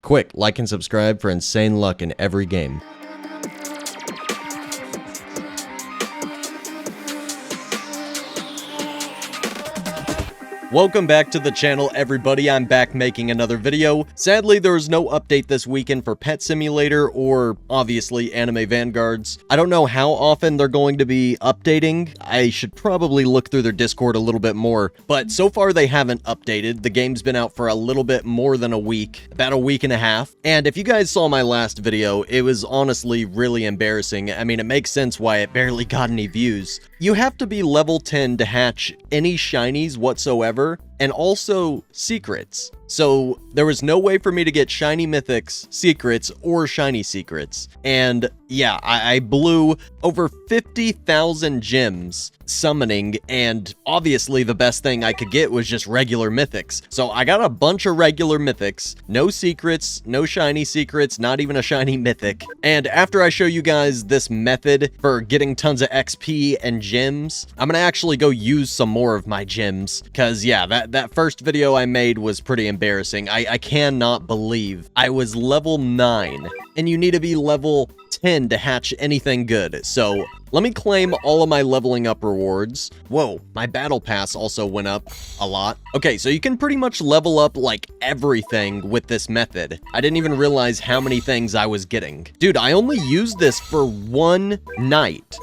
Quick, like and subscribe for insane luck in every game. Welcome back to the channel, everybody. I'm back making another video. Sadly, there was no update this weekend for Pet Simulator or, obviously, Anime Vanguards. I don't know how often they're going to be updating. I should probably look through their Discord a little bit more, but so far they haven't updated. The game's been out for a little bit more than a week, about a week and a half. And if you guys saw my last video, it was honestly really embarrassing. I mean, it makes sense why it barely got any views. You have to be level 10 to hatch any shinies whatsoever, and also secrets. So there was no way for me to get shiny mythics, secrets, or shiny secrets. And yeah, I blew over 50,000 gems summoning, and obviously the best thing I could get was just regular mythics. So I got a bunch of regular mythics, no secrets, no shiny secrets, not even a shiny mythic. And after I show you guys this method for getting tons of XP and gems, I'm gonna actually go use some more of my gems, because yeah, that first video I made was pretty embarrassing. I cannot believe I was level 9, and you need to be level 10 to hatch anything good. So let me claim all of my leveling up rewards. Whoa, my battle pass also went up a lot. Okay, so you can pretty much level up like everything with this method. I didn't even realize how many things I was getting. Dude, I only used this for one night.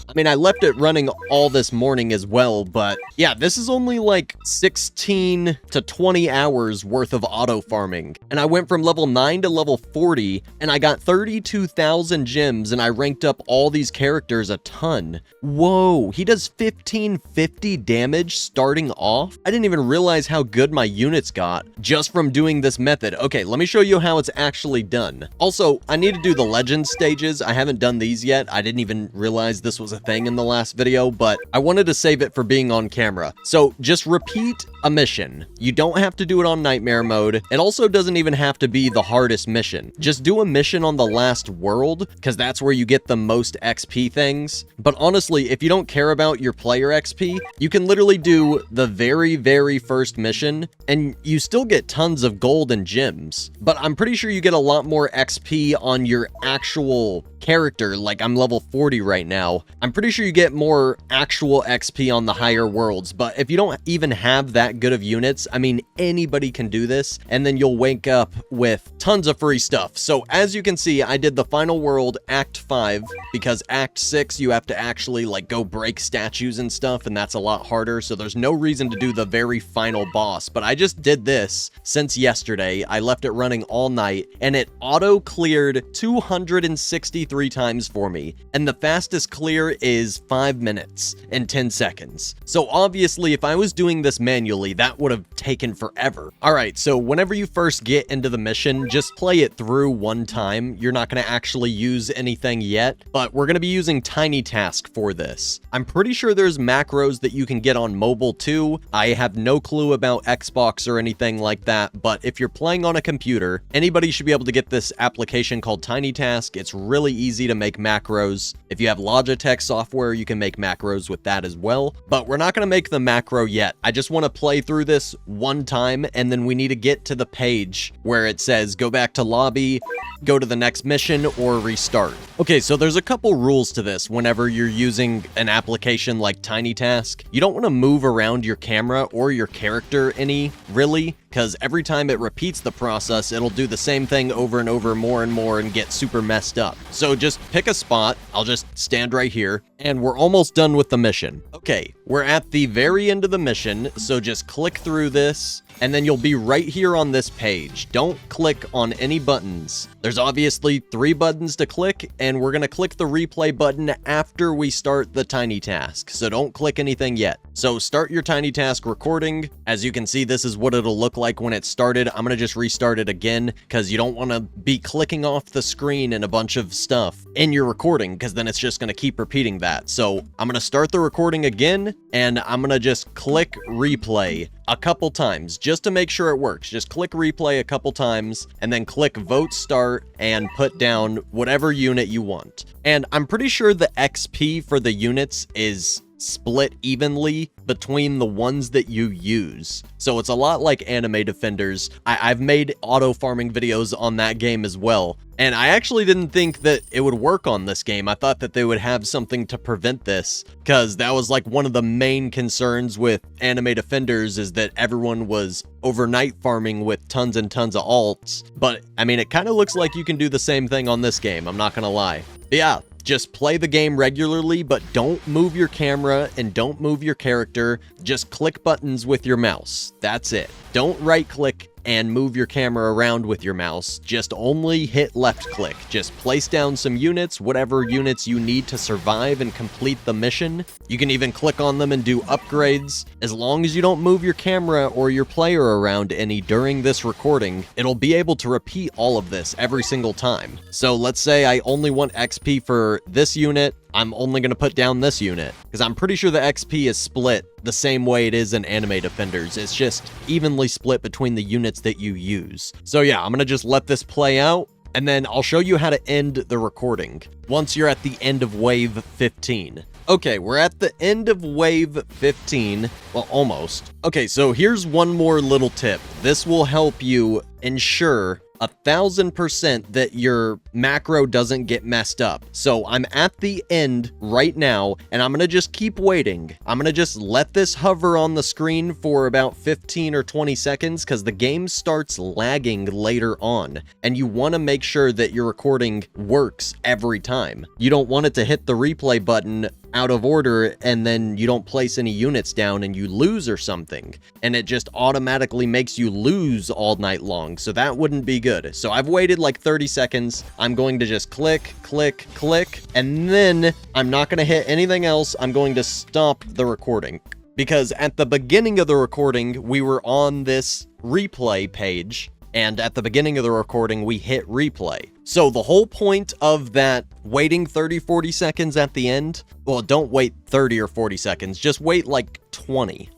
I mean, I left it running all this morning as well, but yeah, this is only like 16 to 20 hours worth of auto farming. And I went from level 9 to level 40, and I got 32,000 gems, and I ranked up all these characters a ton. Whoa, he does 1550 damage starting off? I didn't even realize how good my units got just from doing this method. Okay, let me show you how it's actually done. Also, I need to do the legend stages. I haven't done these yet. I didn't even realize this was a thing in the last video, but I wanted to save it for being on camera. So just repeat a mission. You don't have to do it on nightmare mode. It also doesn't even have to be the hardest mission. Just do a mission on the last world, because that's where you get the most XP things. But honestly, if you don't care about your player XP, you can literally do the very first mission, and you still get tons of gold and gems. But I'm pretty sure you get a lot more XP on your actual character. Like, I'm level 40 right now. I'm pretty sure you get more actual XP on the higher worlds, but if you don't even have that good of units, I mean, anybody can do this, and then you'll wake up with tons of free stuff. So as you can see, I did the final world, Act 5, because Act 6, you have to actually like go break statues and stuff, and that's a lot harder, so there's no reason to do the very final boss. But I just did this since yesterday. I left it running all night, and it auto cleared 263 times for me, and the fastest clear is 5 minutes and 10 seconds. So obviously, if I was doing this manually, that would have taken forever. Alright, so whenever you first get into the mission, just play it through one time. You're not going to actually use anything yet, but we're going to be using Tiny Task for this. I'm pretty sure there's macros that you can get on mobile too. I have no clue about Xbox or anything like that, but if you're playing on a computer, anybody should be able to get this application called Tiny Task. It's really easy to make macros. If you have Logitech software, you can make macros with that as well, but we're not going to make the macro yet. I just want to play through this one time, and then we need to get to the page where it says go back to lobby, go to the next mission, or restart. Okay, so there's a couple rules to this whenever you're using an application like Tiny Task. You don't want to move around your camera or your character any, really, because every time it repeats the process, it'll do the same thing over and over, more and more, and get super messed up. So just pick a spot. I'll just stand right here, and we're almost done with the mission. Okay, we're at the very end of the mission, so just click through this, and then you'll be right here on this page. Don't click on any buttons. There's obviously 3 buttons to click, and we're gonna click the replay button after we start the Tiny Task, so don't click anything yet. So start your Tiny Task recording. As you can see, this is what it'll look like when it started. I'm gonna just restart it again, because you don't want to be clicking off the screen and a bunch of stuff in your recording, because then it's just gonna keep repeating that. So I'm gonna start the recording again, and I'm gonna just click replay a couple times just to make sure it works. Just click replay a couple times, and then click vote start and put down whatever unit you want. And I'm pretty sure the XP for the units is split evenly between the ones that you use. So it's a lot like Anime Defenders. I've made auto farming videos on that game as well. And I actually didn't think that it would work on this game. I thought that they would have something to prevent this, because that was like one of the main concerns with Anime Defenders, is that everyone was overnight farming with tons and tons of alts. But I mean, it kind of looks like you can do the same thing on this game, I'm not gonna lie. But yeah, just play the game regularly, but don't move your camera and don't move your character. Just click buttons with your mouse. That's it. Don't right click and move your camera around with your mouse. Just only hit left click. Just place down some units, whatever units you need to survive and complete the mission. You can even click on them and do upgrades. As long as you don't move your camera or your player around any during this recording, it'll be able to repeat all of this every single time. So let's say I only want XP for this unit. I'm only going to put down this unit, because I'm pretty sure the XP is split the same way it is in Anime Defenders. It's just evenly split between the units that you use. So yeah, I'm going to just let this play out, and then I'll show you how to end the recording once you're at the end of wave 15. Okay, we're at the end of wave 15. Well, almost. Okay, so here's one more little tip. This will help you ensure 1000% that your macro doesn't get messed up. So I'm at the end right now, and I'm gonna just keep waiting. I'm gonna just let this hover on the screen for about 15 or 20 seconds, because the game starts lagging later on, and you want to make sure that your recording works every time. You don't want it to hit the replay button out of order and then you don't place any units down and you lose or something, and it just automatically makes you lose all night long. So that wouldn't be good. So I've waited like 30 seconds. I'm going to just click, click, click, and then I'm not going to hit anything else. I'm going to stop the recording, because at the beginning of the recording, we were on this replay page, and at the beginning of the recording, we hit replay. So the whole point of that waiting 30-40 seconds at the end, well, don't wait 30 or 40 seconds, just wait like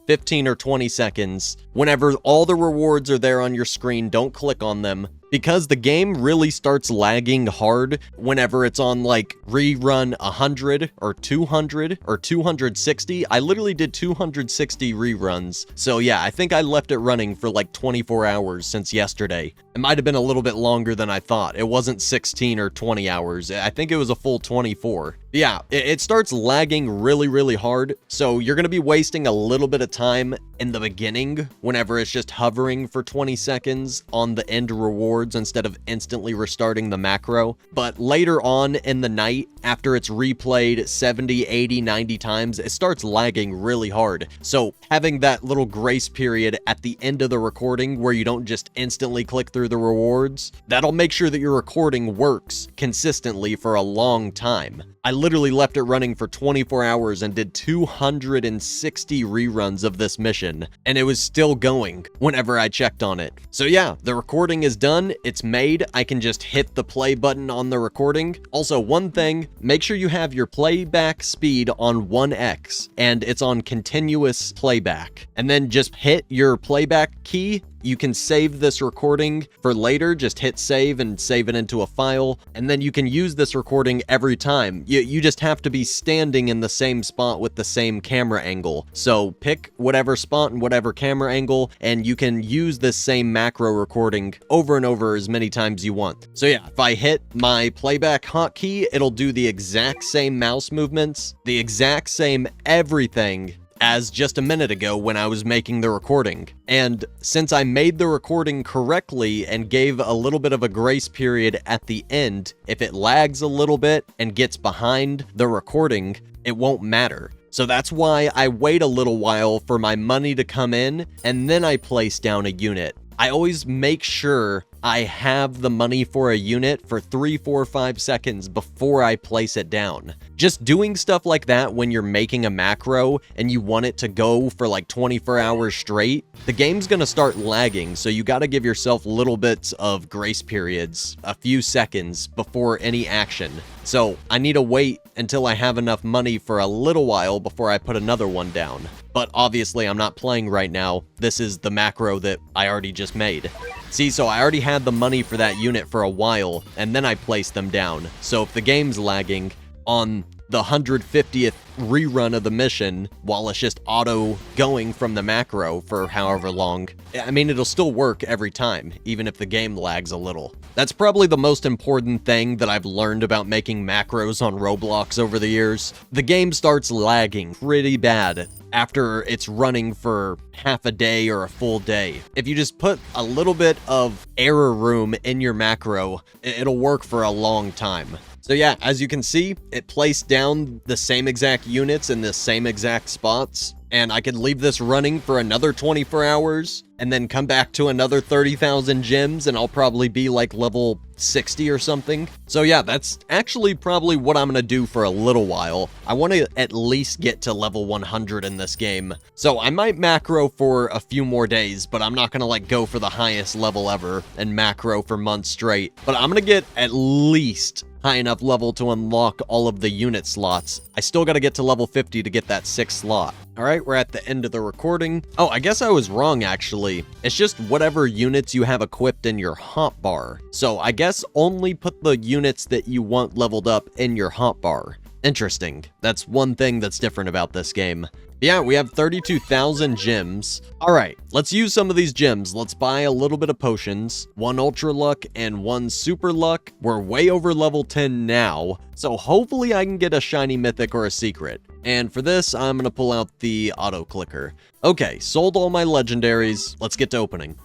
15 or 20 seconds. Whenever all the rewards are there on your screen, don't click on them, because the game really starts lagging hard whenever it's on like rerun 100 or 200 or 260. I literally did 260 reruns. So yeah, I think I left it running for like 24 hours since yesterday. It might have been a little bit longer than I thought. It wasn't 16 or 20 hours. I think it was a full 24. Yeah, it starts lagging really hard, so you're going to be wasting a little bit of time in the beginning whenever it's just hovering for 20 seconds on the end rewards instead of instantly restarting the macro. But later on in the night, after it's replayed 70, 80, 90 times, it starts lagging really hard. So having that little grace period at the end of the recording where you don't just instantly click through the rewards, that'll make sure that your recording works consistently for a long time. I literally left it running for 24 hours and did 260 reruns of this mission, and it was still going whenever I checked on it. So yeah, the recording is done, it's made. I can just hit the play button on the recording. Also, one thing, make sure you have your playback speed on 1x, and it's on continuous playback. And then just hit your playback key. You can save this recording for later. Just hit save and save it into a file, and then you can use this recording every time. You just have to be standing in the same spot with the same camera angle. So pick whatever spot and whatever camera angle, and you can use this same macro recording over and over as many times you want. So yeah, if I hit my playback hotkey, it'll do the exact same mouse movements, the exact same everything as just a minute ago when I was making the recording. And since I made the recording correctly and gave a little bit of a grace period at the end, if it lags a little bit and gets behind the recording, it won't matter. So that's why I wait a little while for my money to come in, and then I place down a unit. I always make sure I have the money for a unit for 3, 4, 5 seconds before I place it down. Just doing stuff like that when you're making a macro and you want it to go for like 24 hours straight, the game's gonna start lagging, so you gotta give yourself little bits of grace periods, a few seconds before any action. So I need to wait until I have enough money for a little while before I put another one down. But obviously I'm not playing right now. This is the macro that I already just made. See, so I already had the money for that unit for a while, and then I placed them down. So if the game's lagging, on the 150th rerun of the mission while it's just auto going from the macro for however long. I mean, it'll still work every time, even if the game lags a little. That's probably the most important thing that I've learned about making macros on Roblox over the years. The game starts lagging pretty bad after it's running for half a day or a full day. If you just put a little bit of error room in your macro, it'll work for a long time. So yeah, as you can see, it placed down the same exact units in the same exact spots, and I could leave this running for another 24 hours and then come back to another 30,000 gems and I'll probably be like level 60 or something. So yeah, that's actually probably what I'm gonna do for a little while. I want to at least get to level 100 in this game. So I might macro for a few more days, but I'm not gonna like go for the highest level ever and macro for months straight. But I'm gonna get at least high enough level to unlock all of the unit slots. I still got to get to level 50 to get that 6th slot. All right, we're at the end of the recording. Oh, I guess I was wrong, actually. It's just whatever units you have equipped in your hotbar. So I guess only put the units that you want leveled up in your hotbar. Interesting. That's one thing that's different about this game. Yeah, we have 32,000 gems. All right, let's use some of these gems. Let's buy a little bit of potions, 1 ultra luck and 1 super luck. We're way over level 10 now, so hopefully I can get a shiny mythic or a secret. And for this, I'm gonna pull out the auto clicker. Okay, sold all my legendaries. Let's get to opening.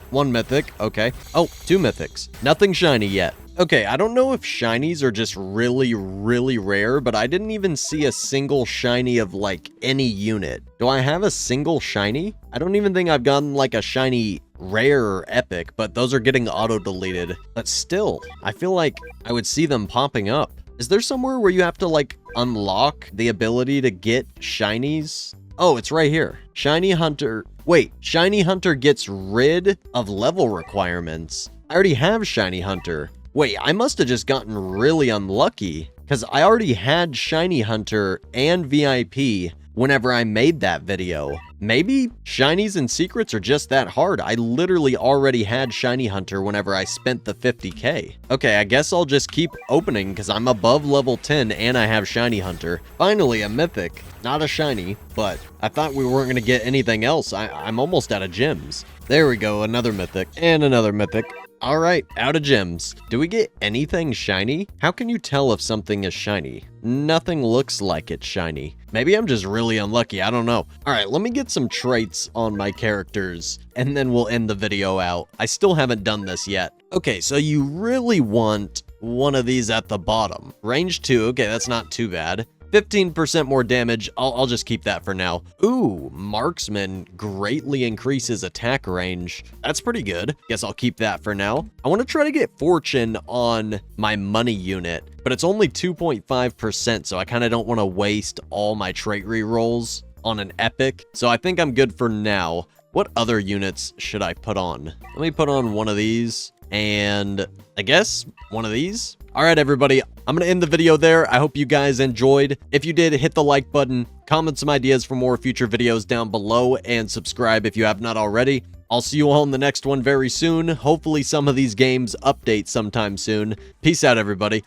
1 mythic, okay. Oh, 2 mythics. Nothing shiny yet. Okay, I don't know if shinies are just really, really rare, but I didn't even see a single shiny of, like, any unit. Do I have a single shiny? I don't even think I've gotten, like, a shiny rare or epic, but those are getting auto-deleted. But still, I feel like I would see them popping up. Is there somewhere where you have to, like, unlock the ability to get shinies? Oh, it's right here. Shiny Hunter. Wait, Shiny Hunter gets rid of level requirements. I already have Shiny Hunter. Wait, I must have just gotten really unlucky, because I already had Shiny Hunter and VIP whenever I made that video. Maybe shinies and secrets are just that hard. I literally already had Shiny Hunter whenever I spent the 50k. Okay, I guess I'll just keep opening because I'm above level 10 and I have Shiny Hunter. Finally, a mythic. Not a shiny, but I thought we weren't going to get anything else. I'm almost out of gems. There we go, another mythic and another mythic. All right, out of gems. Do we get anything shiny? How can you tell if something is shiny? Nothing looks like it's shiny. Maybe I'm just really unlucky, I don't know. All right, let me get some traits on my characters, and then we'll end the video out. I still haven't done this yet. Okay, so you really want one of these at the bottom. Range 2, okay, that's not too bad. 15% more damage, I'll just keep that for now. Ooh, Marksman greatly increases attack range. That's pretty good. Guess I'll keep that for now. I want to try to get Fortune on my money unit, but it's only 2.5%, so I kind of don't want to waste all my trait rerolls on an epic. So I think I'm good for now. What other units should I put on? Let me put on one of these, and I guess one of these. All right, everybody, I'm going to end the video there. I hope you guys enjoyed. If you did, hit the like button, comment some ideas for more future videos down below, and subscribe if you have not already. I'll see you all in the next one very soon. Hopefully some of these games update sometime soon. Peace out, everybody.